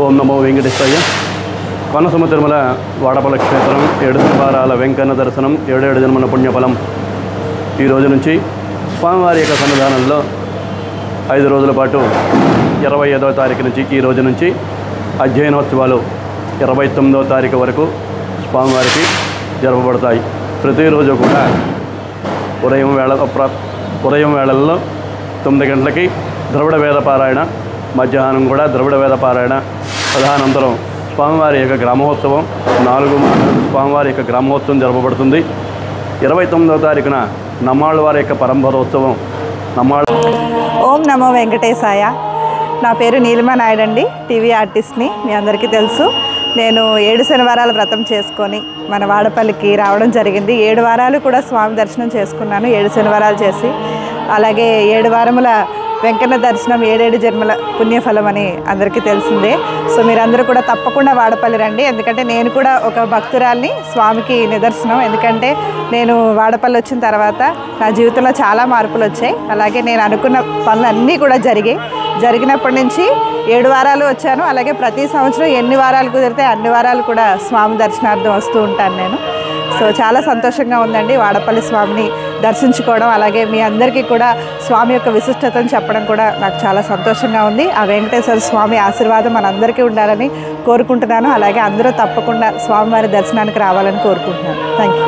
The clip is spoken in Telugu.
ఓం నమో వెంకటేశాయ. కోనసీమ తిరుమల వాడపల్లి క్షేత్రం 7 శనివారాల వెంకన్న దర్శనం 7 జన్మల పుణ్యఫలం. ఈ రోజు నుంచి స్వామివారి యొక్క సన్నిధానంలో 5 రోజుల పాటు 25వ తారీఖు నుంచి ఈ రోజు నుంచి అధ్యయనోత్సవాలు 29వ తారీఖు వరకు స్వామివారికి జరపబడతాయి. ప్రతిరోజు కూడా ఉదయం వేళల్లో 9 గంటలకి ద్రవిడ వేద పారాయణ, మధ్యాహ్నం కూడా ద్రవిడ వేద పారాయణ, తదనంతరం స్వామివారి యొక్క గ్రామోత్సవం 4 స్వామివారి యొక్క గ్రామోత్సవం జరపబడుతుంది. 29వ తారీఖున నమ్మాళ్ళ వారి యొక్క పరంపరోత్సవం. ఓం నమో వెంకటేశాయ. నా పేరు నీలిమ నాయుడు అండి, టీవీ ఆర్టిస్ట్ని. మీ అందరికీ తెలుసు. నేను 7 శనివారాల వ్రతం చేసుకొని మన వాడపల్లికి రావడం జరిగింది. 7 వారాలు కూడా స్వామి దర్శనం చేసుకున్నాను, 7 శనివారాలు చేసి. అలాగే 7 వారముల వెంకన్న దర్శనం 7 జన్మల పుణ్యఫలం అని అందరికీ తెలిసిందే. సో మీరందరూ కూడా తప్పకుండా వాడపల్లి రండి. ఎందుకంటే నేను కూడా ఒక భక్తురాల్ని, స్వామికి నిదర్శనం. ఎందుకంటే నేను వాడపల్లి వచ్చిన తర్వాత నా జీవితంలో చాలా మార్పులు వచ్చాయి. అలాగే నేను అనుకున్న పనులన్నీ కూడా జరిగినప్పటి నుంచి 7 వారాలు వచ్చాను. అలాగే ప్రతి సంవత్సరం ఎన్ని వారాలు కుదిరితే అన్ని వారాలు కూడా స్వామి దర్శనార్థం వస్తూ ఉంటాను నేను. సో చాలా సంతోషంగా ఉందండి వాడపల్లి స్వామిని దర్శించుకోవడం. అలాగే మీ అందరికీ కూడా స్వామి యొక్క విశిష్టతను చెప్పడం కూడా నాకు చాలా సంతోషంగా ఉంది. ఆ వెంకటేశ్వర స్వామి ఆశీర్వాదం మనందరికీ ఉండాలని కోరుకుంటున్నాను. అలాగే అందరూ తప్పకుండా స్వామివారి దర్శనానికి రావాలని కోరుకుంటున్నాను. Thank you.